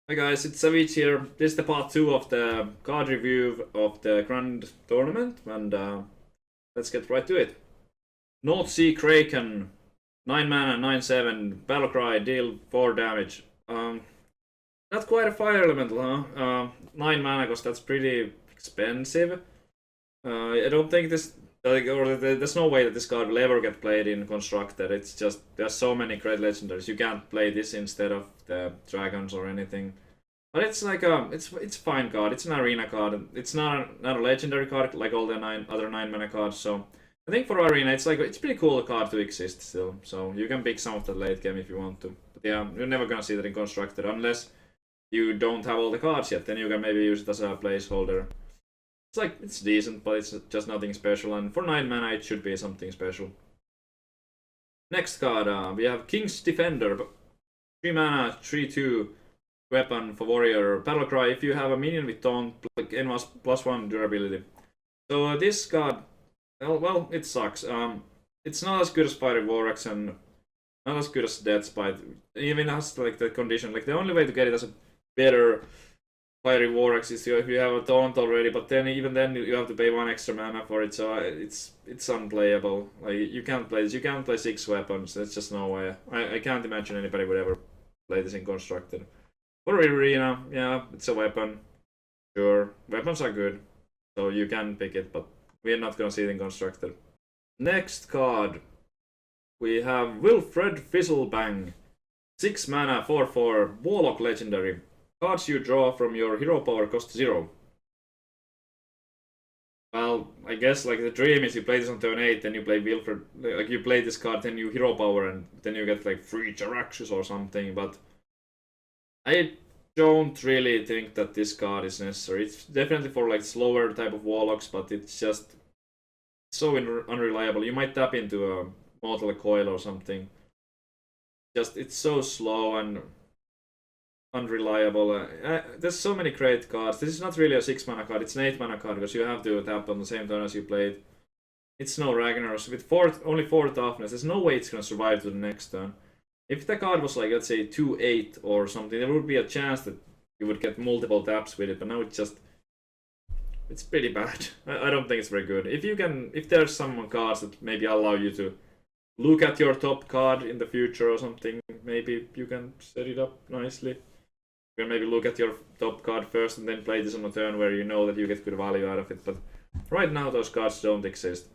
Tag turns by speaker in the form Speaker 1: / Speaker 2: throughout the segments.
Speaker 1: Hi guys, it's Savjz here. This is the part 2 of the card review of the Grand Tournament, and let's get right to it. North Sea Kraken, 9 mana, 9/7, Battlecry, deal 4 damage. Not quite a fire elemental, huh? 9 mana, because that's pretty expensive. I don't think this, there's no way that this card will ever get played in Constructed. It's just, there's so many great legendaries. You can't play this instead of the dragons or anything. But it's like it's fine card. It's an arena card. It's not a legendary card like all the other 9 mana cards. So I think for arena, it's pretty cool card to exist still. So you can pick some of the late game if you want to. But yeah, you're never gonna see that in Constructed unless you don't have all the cards yet. Then you can maybe use it as a placeholder. It's decent, but it's just nothing special. And for 9 mana, it should be something special. Next card, we have King's Defender, 3 mana, 3/2. Weapon for warrior, Battlecry. If you have a minion with taunt, gain +1 durability. So this card, well, it sucks. It's not as good as Fiery Vorax and not as good as Deathspite. Even has like the condition. Like the only way to get it as a better Fiery Vorax is if you have a taunt already. But then even then you have to pay 1 extra mana for it. So it's unplayable. Like you can't play this. You can't play 6 weapons. There's just no way. I can't imagine anybody would ever play this in Constructed. For arena, yeah, it's a weapon. Sure, weapons are good, so you can pick it, but we're not gonna see it in Constructed. Next card, we have Wilfred Fizzle. 6 mana, 4/4, Warlock legendary. Cards you draw from your hero power cost 0. Well, I guess like the dream is you play this on turn 8, then you play Wilfred, like you play this card, then you hero power, and then you get like 3 Jarrassus or something, but I don't really think that this card is necessary. It's definitely for like slower type of warlocks, but it's just so unreliable. You might tap into a Mortal Coil or something. Just it's so slow and unreliable. There's so many great cards. This is not really a 6 mana card. It's an 8 mana card because you have to tap on the same turn as you played. It's no Ragnaros with only 4 toughness. There's no way it's gonna survive to the next turn. If the card was like, let's say 2/8 or something, there would be a chance that you would get multiple taps with it, but now it's pretty bad. I don't think it's very good. If there's some cards that maybe allow you to look at your top card in the future or something, maybe you can set it up nicely. You can maybe look at your top card first and then play this on a turn where you know that you get good value out of it, but right now those cards don't exist.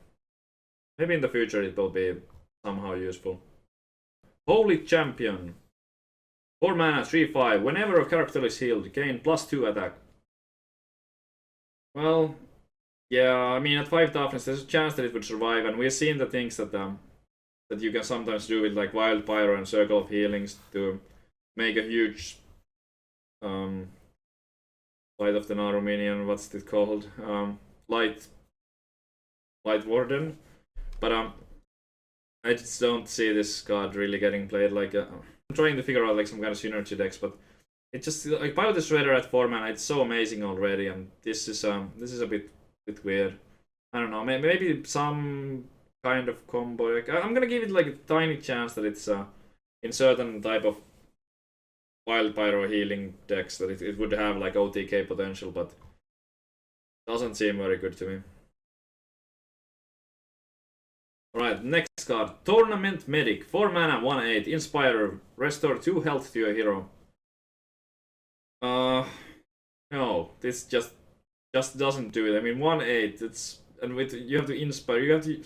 Speaker 1: Maybe in the future it will be somehow useful. Holy Champion. 4 mana, 3/5. Whenever a character is healed, gain +2 attack. Well, yeah, I mean at 5 toughness there's a chance that it would survive, and we've seen the things that you can sometimes do with like Wild Pyro and Circle of Healings to make a huge Light of the Naru minion, what's it called? Light Warden. But I just don't see this card really getting played. Like I'm trying to figure out like some kind of synergy decks, but it just like Pilot the Shredder at 4 mana. It's so amazing already, and this is a bit weird. I don't know. Maybe some kind of combo. Like I'm gonna give it like a tiny chance that it's in certain type of Wild Pyro healing decks that it would have like OTK potential, but doesn't seem very good to me. Alright, next card. Tournament Medic. 4 mana, 1/8. Inspire. Restore 2 health to your hero. No. This just doesn't do it. I mean, 1/8. And with you have to inspire. You have to.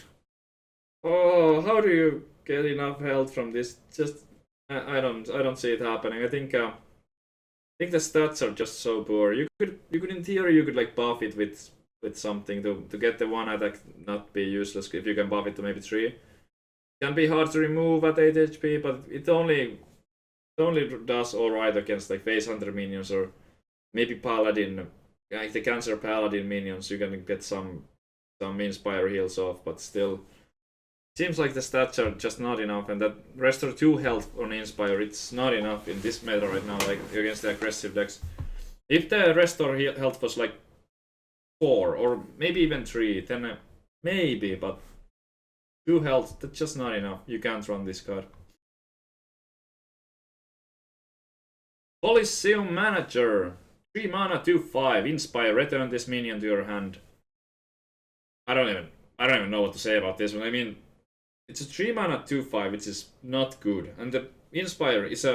Speaker 1: Oh, how do you get enough health from this? Just I don't see it happening. I think the stats are just so poor. You could in theory you could like buff it with something to get the 1 attack not be useless if you can buff it to maybe 3. It can be hard to remove at 8 HP, but it only does alright against like Face Hunter minions or maybe Paladin, like the Cancer Paladin minions. You can get some Inspire heals off, but still seems like the stats are just not enough, and that Restore 2 health on Inspire, it's not enough in this meta right now, like against the aggressive decks. If the Restore health was like 4 or maybe even 3, then maybe, but 2 health, that's just not enough. You can't run this card. Coliseum Manager. 3 mana, 2/5. Inspire. Return this minion to your hand. I don't even know what to say about this one. I mean, it's a 3 mana 2/5, which is not good. And the Inspire is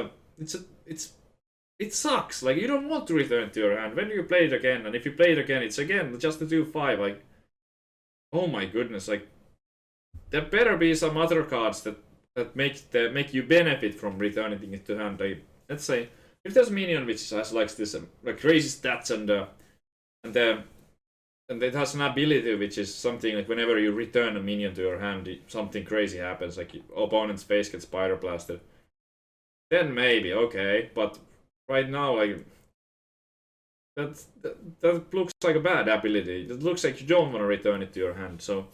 Speaker 1: it sucks. Like, you don't want to return it to your hand. When you play it again, and if you play it again, it's again just a 2/5. Like, oh my goodness, like, there better be some other cards that make you benefit from returning it to hand. Like, let's say if there's a minion which has like this like crazy stats and it has an ability which is something like whenever you return a minion to your hand, something crazy happens, like your opponent's face gets pyroblasted. Then maybe okay, but right now, like, that looks like a bad ability. It looks like you don't want to return it to your hand. So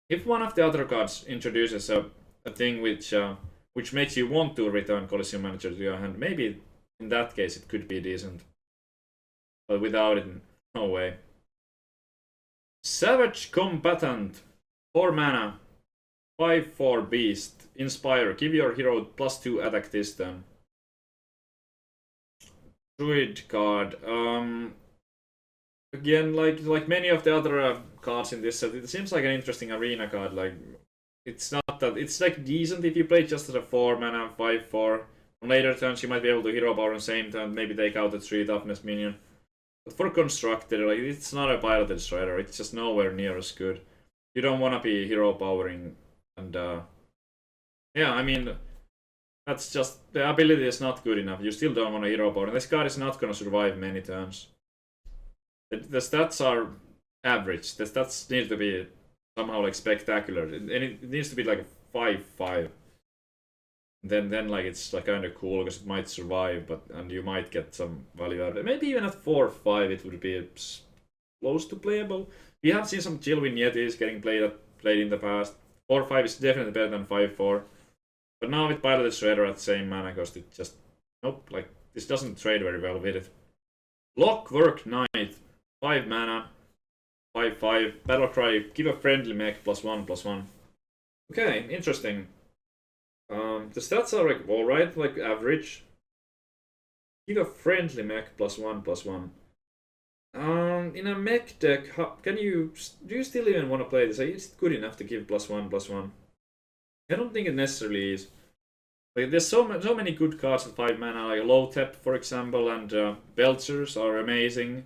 Speaker 1: if one of the other cards introduces a thing which makes you want to return Coliseum Manager to your hand, maybe in that case it could be decent. But without it, no way. Savage Combatant. 4 mana. 5/4 Beast. Inspire. Give your hero +2 attack this turn. Druid card. Again, like many of the other cards in this set, it seems like an interesting arena card. Like, it's not that it's like decent if you play just as a 4 mana 5/4. On later turns, you might be able to hero power on the same turn, maybe take out a 3 toughness minion. But for constructed, like, it's not a piloted strider. It's just nowhere near as good. You don't want to be hero powering, and yeah, I mean, that's just the ability is not good enough. You still don't want to hero power, and this card is not going to survive many turns. The stats are average. The stats need to be somehow like spectacular, and it needs to be like a 5/5. Then like it's like kind of cool because it might survive, and you might get some value out of it. Maybe even at 4/5 it would be close to playable. We have seen some chill Yetis getting played in the past. 4/5 is definitely better than 5/4. But now with Piloted Shredder at the same mana cost, it just nope, like this doesn't trade very well with it. Lockwork Knight, 5 mana, 5/5, Battlecry, give a friendly mech +1/+1. Okay, interesting. The stats are like alright, like average. Give a friendly mech +1/+1. In a mech deck, do you still even want to play this? Is it good enough to give +1/+1? I don't think it necessarily is. Like, there's so many good cards at 5 mana, like Lotep, for example, and Belchers are amazing.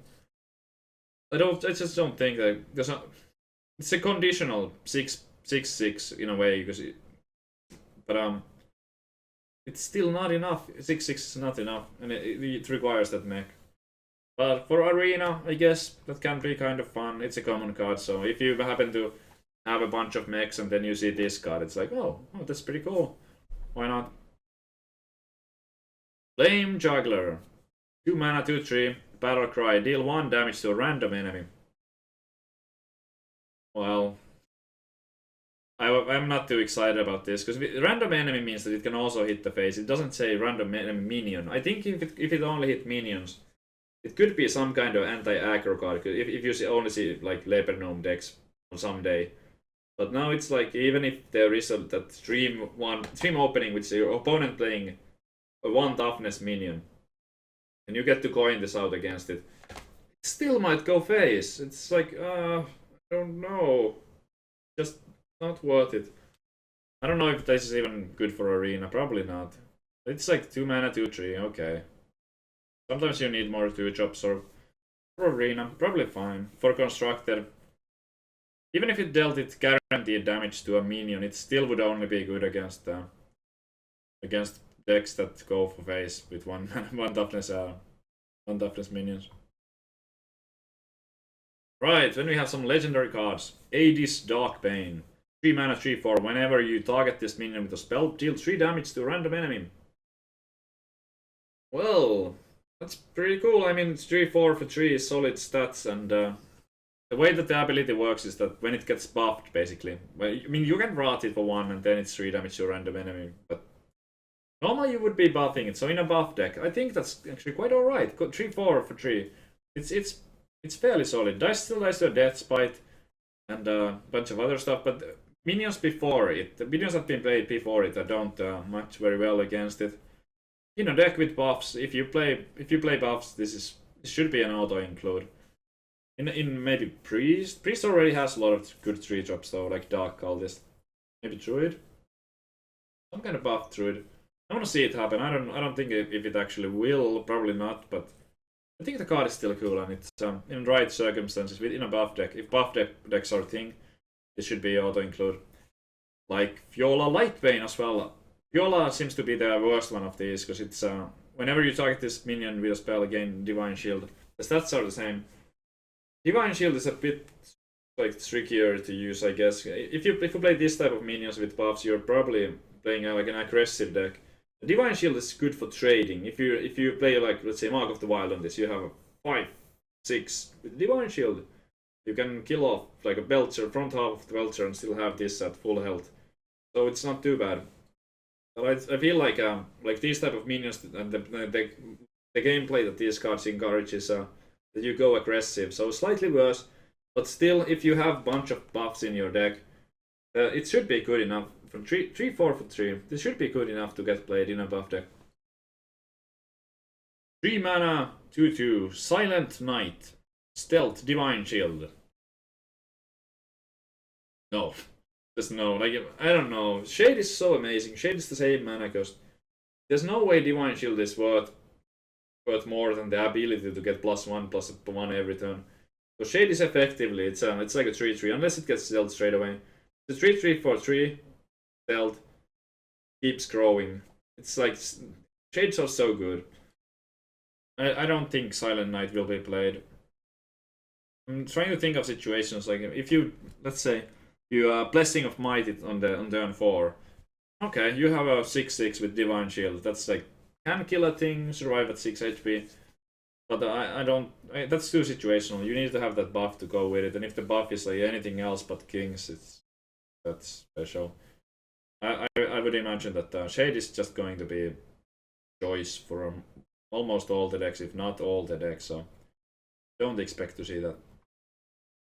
Speaker 1: I just don't think that it's a conditional 6/6 in a way, but it's still not enough. 6/6 is not enough, and it requires that mech. But for arena, I guess that can be kind of fun. It's a common card, so if you happen to have a bunch of mechs and then you see this card, it's like, oh, that's pretty cool. Why not? Flame Juggler. 2 mana, 2/3, Battlecry. Deal 1 damage to a random enemy. Well, I'm not too excited about this, because random enemy means that it can also hit the face. It doesn't say random enemy minion. I think if it only hit minions, it could be some kind of anti-aggro card, if you only see like Leper Gnome decks on some day. But now it's like, even if there is that stream opening with your opponent playing a 1 toughness minion, and you get to coin this out against it, it still might go face. It's like, I don't know. Just not worth it. I don't know if this is even good for arena. Probably not. It's like 2 mana, 2/3. Okay. Sometimes you need more 2-drops, or for arena, probably fine. For constructed, even if it dealt it guaranteed damage to a minion, it still would only be good against decks that go for face with one toughness minions. Right, then we have some legendary cards. Aegis Darkbane. 3 mana, 3/4. Whenever you target this minion with a spell, deal 3 damage to a random enemy. Well, that's pretty cool. I mean, it's 3/4 for 3 solid stats, and the way that the ability works is that when it gets buffed, basically, well, I mean, you can rot it for 1 and then it's 3 damage to a random enemy, but normally you would be buffing it. So in a buff deck, I think that's actually quite alright. 3/4 for 3. It's fairly solid. Still dies to a Death Spite and a bunch of other stuff, but minions before it, the minions that have been played before it, I don't match very well against it. in a deck with buffs, if you play buffs, this should be an auto include. In maybe Priest. Priest already has a lot of good 3-drops though, like Dark Cultist. Maybe Druid? Some kind of buff Druid. I want to see it happen. I don't think if it actually will, probably not, but I think the card is still cool and it's in right circumstances within a buff deck. If buff decks are a thing, this should be auto include. Like Viola Lightbane as well. Viola seems to be the worst one of these because it's whenever you target this minion with a spell, again Divine Shield, the stats are the same. Divine Shield is a bit like trickier to use, I guess. If you play this type of minions with buffs, you're probably playing like an aggressive deck. The Divine Shield is good for trading. If you play like, let's say, Mark of the Wild on this, you have a 5, 6 with Divine Shield. You can kill off like a Belcher, front half of the Belcher, and still have this at full health. So it's not too bad. But I feel like these type of minions and the gameplay that these cards encourage is that you go aggressive. So slightly worse, but still, if you have a bunch of buffs in your deck, it should be good enough. From 3/4 for 3, this should be good enough to get played in a buff deck. 3 mana, 2/2, Silent Knight, Stealth, Divine Shield. No, just no. Like, I don't know. Shade is so amazing. Shade is the same mana cost. There's no way Divine Shield is worth more than the ability to get +1/+1 every turn. So Shade is effectively it's like a 3/3 unless it gets dealt straight away. The 3/3 for 3 dealt keeps growing. It's like Shades are so good. I don't think Silent Knight will be played. I'm trying to think of situations like if you, let's say, you Blessing of Might it on turn 4. Okay, you have a 6/6 with Divine Shield. That's like can kill a thing, survive at 6 HP. But I don't. That's too situational. You need to have that buff to go with it. And if the buff is like anything else but Kings, that's special. I would imagine that Shade is just going to be choice for almost all the decks, if not all the decks. So don't expect to see that.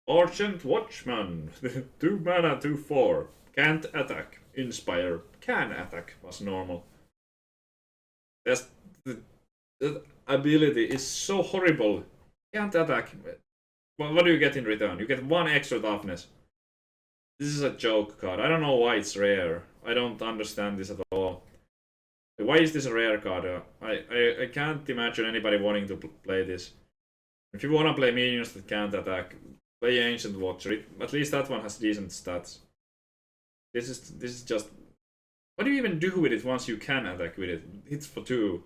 Speaker 1: Archant Watchman, 2 mana, 2/4, can't attack. Inspire, can attack was normal. That's the ability is so horrible. Can't attack. What do you get in return? You get 1 extra toughness. This is a joke card. I don't know why it's rare. I don't understand this at all. Why is this a rare card? I can't imagine anybody wanting to play this. If you want to play minions that can't attack, play Ancient Watcher. At least that one has decent stats. This is just... What do you even do with it once you can attack with it? Hits for 2.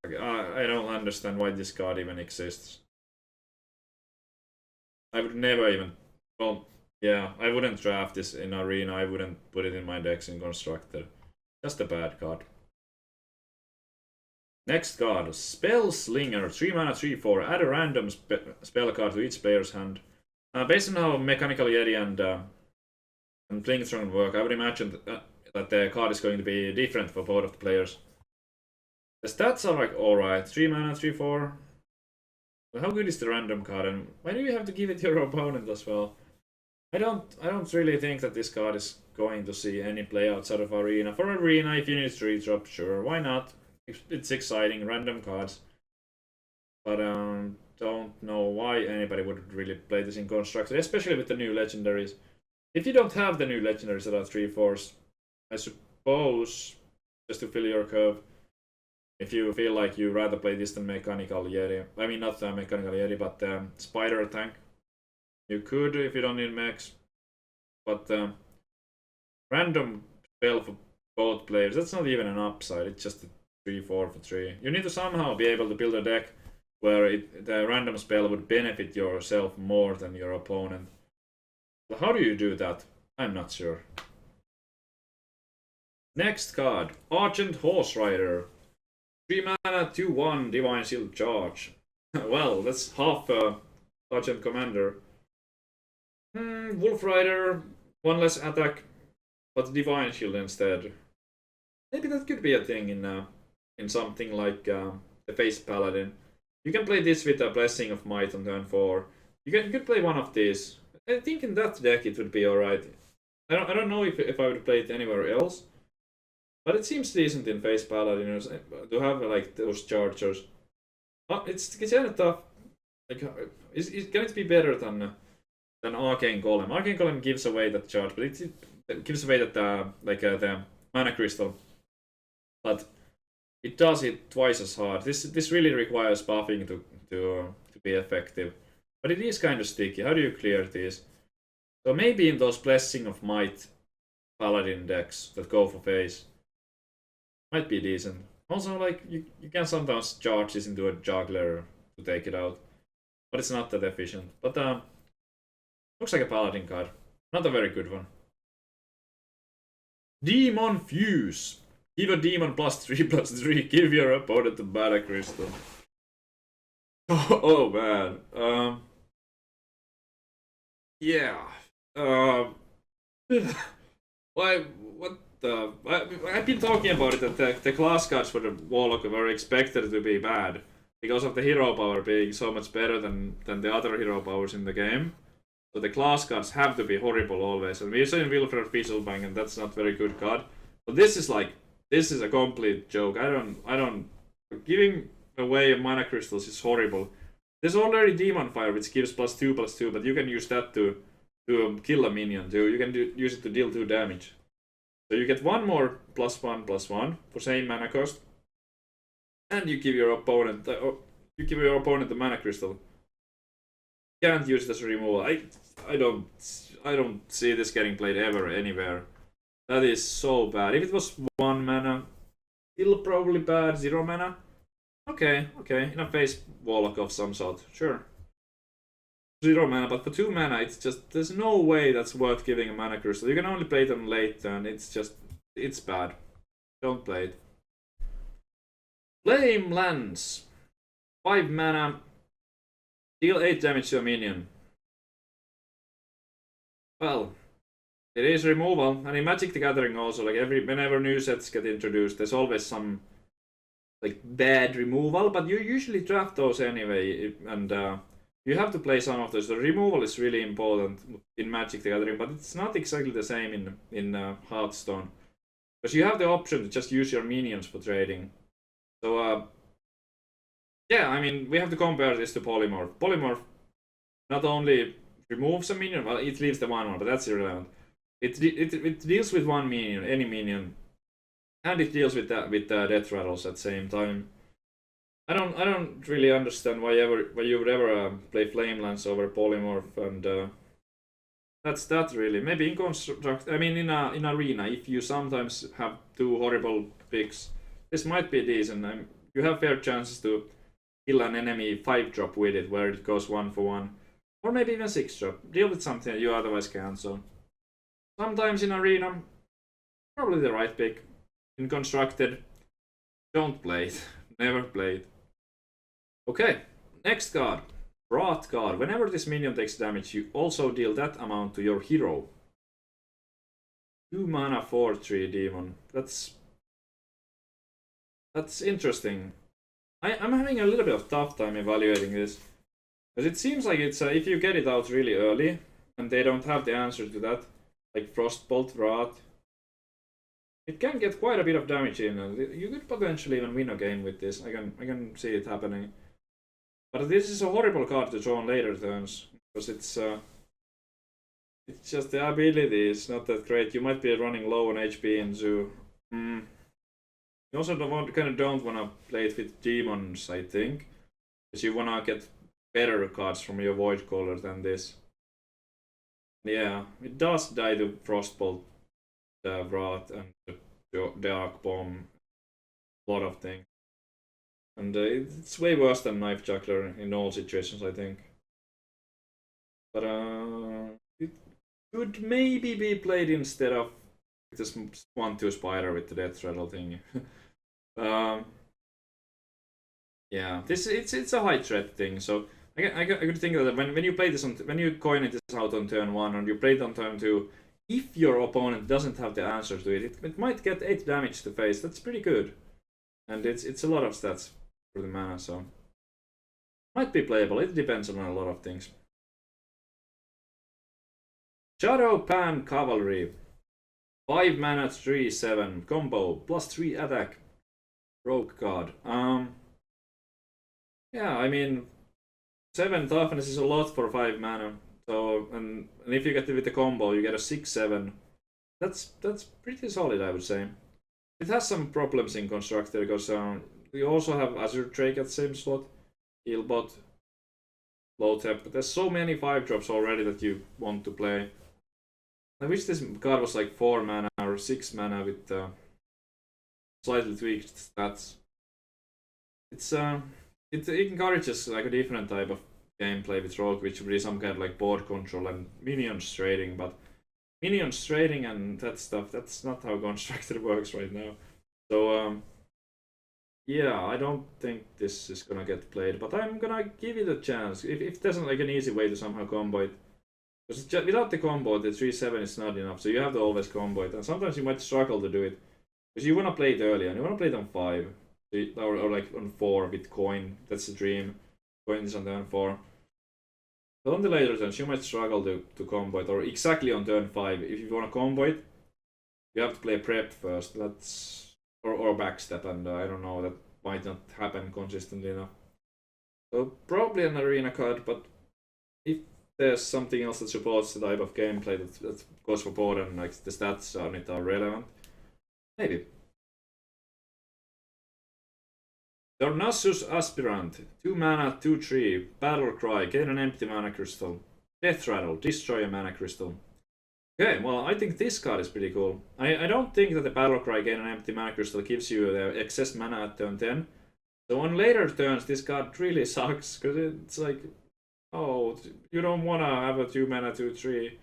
Speaker 1: I don't understand why this card even exists. I would never even... Well, yeah, I wouldn't draft this in Arena. I wouldn't put it in my decks in Constructor. Just a bad card. Next card, Spell Slinger, 3 mana, 3/4. Add a random spell card to each player's hand. Based on how Mechanical Yeti and Flingthrone work, I would imagine that the card is going to be different for both of the players. The stats are like alright, 3 mana, 3/4. But how good is the random card, and why do you have to give it to your opponent as well? I don't really think that this card is going to see any play outside of Arena. For Arena, if you need 3-drop, sure, why not? It's exciting, random cards. But don't know why anybody would really play this in Constructor, especially with the new legendaries. If you don't have the new legendaries that are 3/4s, I suppose, just to fill your curve, if you feel like you rather play this than Mechanical Yeti. I mean, not Mechanical Yeti, but Spider Tank. You could if you don't need mechs. But random spell for both players, that's not even an upside, it's just a 3/4 for 3. You need to somehow be able to build a deck where the random spell would benefit yourself more than your opponent. But how do you do that? I'm not sure. Next card, Archant Horse Rider. 3 mana, 2/1, Divine Shield charge. Well, that's half Archant Commander. Wolf Rider, 1 less attack, but Divine Shield instead. Maybe that could be a thing in something like the Face Paladin. You can play this with a Blessing of Might on turn 4. You could play one of these. I think in that deck it would be alright. I don't know if I would play it anywhere else. But it seems decent in face paladin to have like those chargers. It's kind of tough. Like, can it be better than Arcane Golem? Arcane Golem gives away that charge, but it gives away that the mana crystal. But it does it twice as hard. This really requires buffing to be effective. But it is kind of sticky. How do you clear this? So maybe in those Blessing of Might paladin decks that go for face, might be decent. Also, like you can sometimes charge this into a juggler to take it out, but it's not that efficient. But looks like a paladin card, not a very good one. Demon Fuse. Give a demon +3/+3. Give your opponent a mana crystal. Oh man. Yeah. Why? What the? I've been talking about it that the class cards for the Warlock were expected to be bad because of the hero power being so much better than the other hero powers in the game. So the class cards have to be horrible always. And we're saying Wilfred Fizzle bang, and that's not very good card. But this is a complete joke. I don't. Giving away mana crystals is horrible. There's already Demon Fire, which gives +2/+2, but you can use that to kill a minion too. You can use it to deal 2 damage. So you get one more +1/+1 for same mana cost, and you give your opponent the mana crystal. Can't use it as a removal. I don't see this getting played ever anywhere. That is so bad. If it was 1 mana, still probably bad. 0 mana. Okay. In a face Warlock of some sort, sure. 0 mana, but for 2 mana, it's just there's no way that's worth giving a mana crystal. You can only play it on late turn. It's bad. Don't play it. Flame Lance. 5 mana. Deal 8 damage to a minion. Well, it is removal, and in Magic the Gathering also, like whenever new sets get introduced, there's always some like bad removal, but you usually draft those anyway, and you have to play some of those. The removal is really important in Magic the Gathering, but it's not exactly the same in Hearthstone, because you have the option to just use your minions for trading. So yeah, I mean, we have to compare this to Polymorph. Polymorph not only removes a minion, well, it leaves the 1/1, but that's irrelevant. It deals with 1 minion, any minion, and it deals with death rattles at the same time. I don't really understand why you would ever play Flame Lance over Polymorph, and that's that really. Maybe in construct, I mean in arena, if you sometimes have 2 horrible picks, this might be decent. You have fair chances to kill an enemy 5-drop with it, where it goes 1 for 1, or maybe even 6-drop. Deal with something that you otherwise can't. So sometimes in arena, probably the right pick. In constructed, don't play it. Never play it. Okay, next card. Wrath card. Whenever this minion takes damage, you also deal that amount to your hero. 2 mana 4/3 demon. That's interesting. I'm having a little bit of tough time evaluating this, because it seems like it's if you get it out really early and they don't have the answer to that, like Frostbolt, Wrath, it can get quite a bit of damage in. You could potentially even win a game with this. I can see it happening. But this is a horrible card to draw on later turns, because it's just the ability is not that great. You might be running low on HP and Zoo. You also don't want to play it with demons, I think, because you wanna get better cards from your Void Caller than this. Yeah, it does die to Frostbolt, the Wrath, and the Dark Bomb, a lot of things. And it's way worse than Knife Juggler in all situations, I think. But it could maybe be played instead of this 1/2 Spider with the Death Rattle thing. Yeah, it's a high threat thing. So I could think that when you play this when you coin this out on turn 1 and you play it on turn 2, if your opponent doesn't have the answer to it might get 8 damage to face. That's pretty good, and it's a lot of stats for the mana, so might be playable. It depends on a lot of things. Jarrow Pam Cavalry. 5 mana, 3/7 combo, +3 attack, rogue card. Yeah, I mean, 7 toughness is a lot for 5 mana. So, and if you get it with the combo, you get a 6/7. That's pretty solid, I would say. It has some problems in constructor because you also have Azure Drake at the same slot, Healbot, low tap, but there's so many 5-drops already that you want to play. I wish this card was like 4 mana or 6 mana with slightly tweaked stats. It encourages like a different type of gameplay with Rogue, which would be some kind of like board control and minions trading, but minions trading and that stuff, that's not how Constructor works right now. So yeah, I don't think this is gonna get played, but I'm gonna give it a chance. If there's like an easy way to somehow combo it. Because without the combo, the 3/7 is not enough, so you have to always combo it, and sometimes you might struggle to do it. Because you wanna play it early, and you wanna play it on 5. Or like on 4 with coin, that's the dream. Coin is on turn 4. But on the later turns, you might struggle to combo it, or exactly on turn 5. If you want to combo it, you have to play prep first. That's or backstep, and I don't know, that might not happen consistently enough. So probably an arena card, but if there's something else that supports the type of gameplay that goes for board and like the stats on it are relevant, maybe. Darnassus Aspirant, 2 mana, 2/3, Battle Cry, gain an empty mana crystal. Death Rattle, destroy a mana crystal. Okay, well, I think this card is pretty cool. I don't think that the Battle Cry, gain an empty mana crystal, gives you the excess mana at turn 10. So on later turns, this card really sucks, because it's like, oh, you don't want to have a 2 mana, 2/3.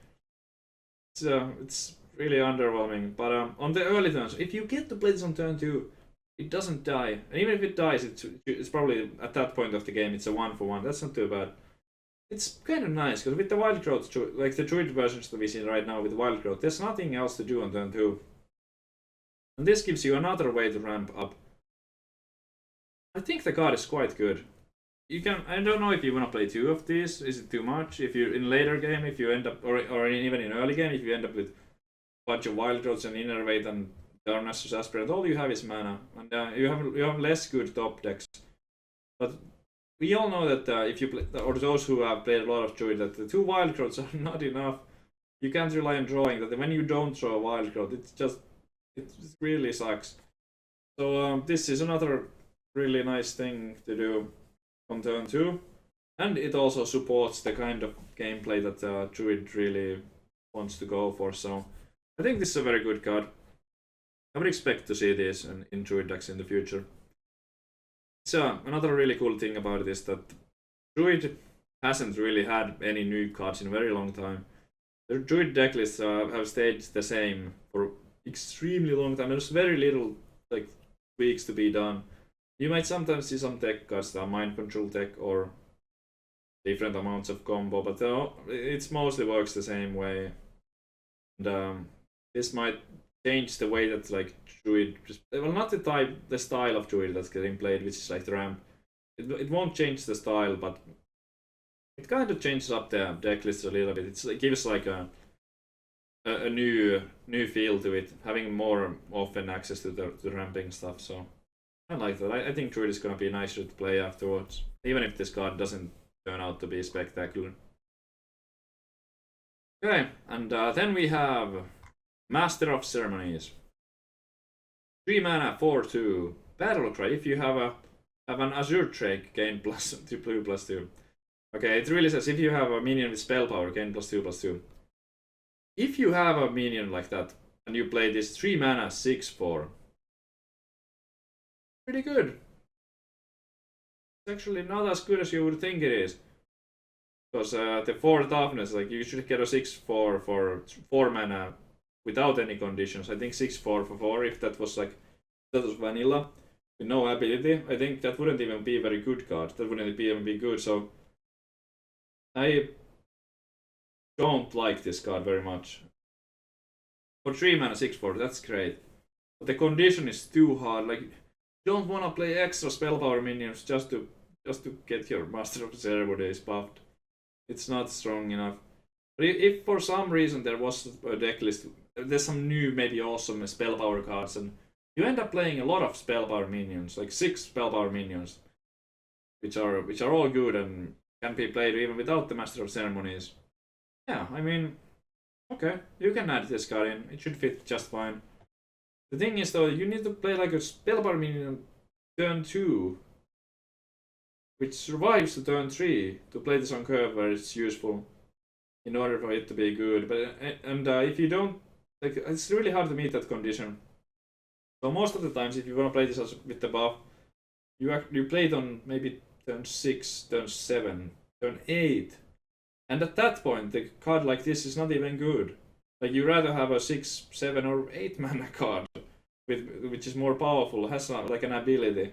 Speaker 1: It's really underwhelming. But on the early turns, if you get to play this on turn 2, it doesn't die, and even if it dies, it's probably at that point of the game it's a 1-for-1. That's not too bad. It's kind of nice because with the wild growth, like the druid versions that we see right now with the wild growth, there's nothing else to do on turn 2, and this gives you another way to ramp up. I think the card is quite good. You can. I don't know if you want to play 2 of these. Is it too much? If you in later game, if you end up, or even in early game, if you end up with a bunch of wild growths and innervate and Darnassus Aspirant, all you have is mana, and you have less good top decks. But we all know that if you play, or those who have played a lot of Druid, that the 2 wild growths are not enough. You can't rely on drawing. That when you don't draw a wild growth, it really sucks. So this is another really nice thing to do on turn 2, and it also supports the kind of gameplay that Druid really wants to go for. So I think this is a very good card. I would expect to see this in Druid decks in the future. So another really cool thing about it is that Druid hasn't really had any new cards in a very long time. The Druid deck lists have stayed the same for extremely long time. There's very little like tweaks to be done. You might sometimes see some tech cards that are mind control tech or different amounts of combo, but it mostly works the same way. And this might change the way that like Druid, well, not the style of Druid that's getting played, which is like the ramp. It won't change the style, but it kind of changes up the deck list a little bit. It gives like a new feel to it, having more often access to the ramping stuff. So I like that. I think Druid is gonna be nicer to play afterwards, even if this card doesn't turn out to be spectacular. Okay, and then we have Master of Ceremonies. 3 mana, 4/2. Battle Cry. If you have an Azure Drake, gain +2 blue +2. Okay, it really says if you have a minion with spell power, gain +2/+2. If you have a minion like that and you play this 3 mana, 6/4, pretty good. It's actually not as good as you would think it is. Because the 4 toughness, like you should get a 6/4 for 4 mana without any conditions. I think 6/4 for 4, if that was vanilla with no ability, I think that wouldn't even be a very good card. That wouldn't even be good. So I don't like this card very much. For 3 mana, 6/4, that's great. But the condition is too hard. Like, you don't want to play extra spell power minions just to get your Master of Ceremonies buffed. It's not strong enough. But if for some reason there was a deck list there's some new, maybe awesome spell power cards, and you end up playing a lot of spell power minions, like 6 spell power minions, which are all good and can be played even without the Master of Ceremonies. Yeah, I mean, okay, you can add this card in. It should fit just fine. The thing is, though, you need to play like a spell power minion turn 2, which survives to turn 3 to play this on curve where it's useful in order for it to be good. But if you don't, like, it's really hard to meet that condition. So most of the times, if you want to play this with the buff, you play it on maybe turn 6, turn 7, turn 8, and at that point, the card like this is not even good. Like, you rather have a 6, 7, or 8 mana card which is more powerful, has like an ability.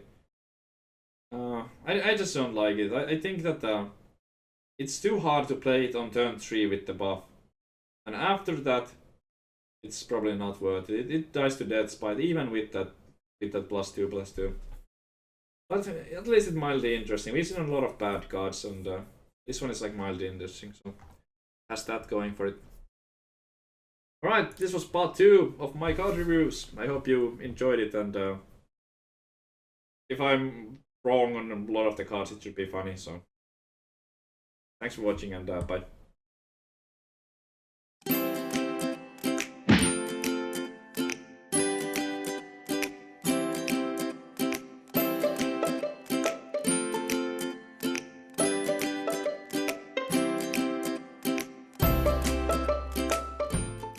Speaker 1: I just don't like it. I think that it's too hard to play it on turn 3 with the buff, and after that, it's probably not worth it. It dies to death spite even with that +2/+2. But at least it's mildly interesting. We've seen a lot of bad cards, and this one is like mildly interesting, so has that going for it. Alright, this was part 2 of my card reviews. I hope you enjoyed it, and if I'm wrong on a lot of the cards, it should be funny, so thanks for watching, and bye.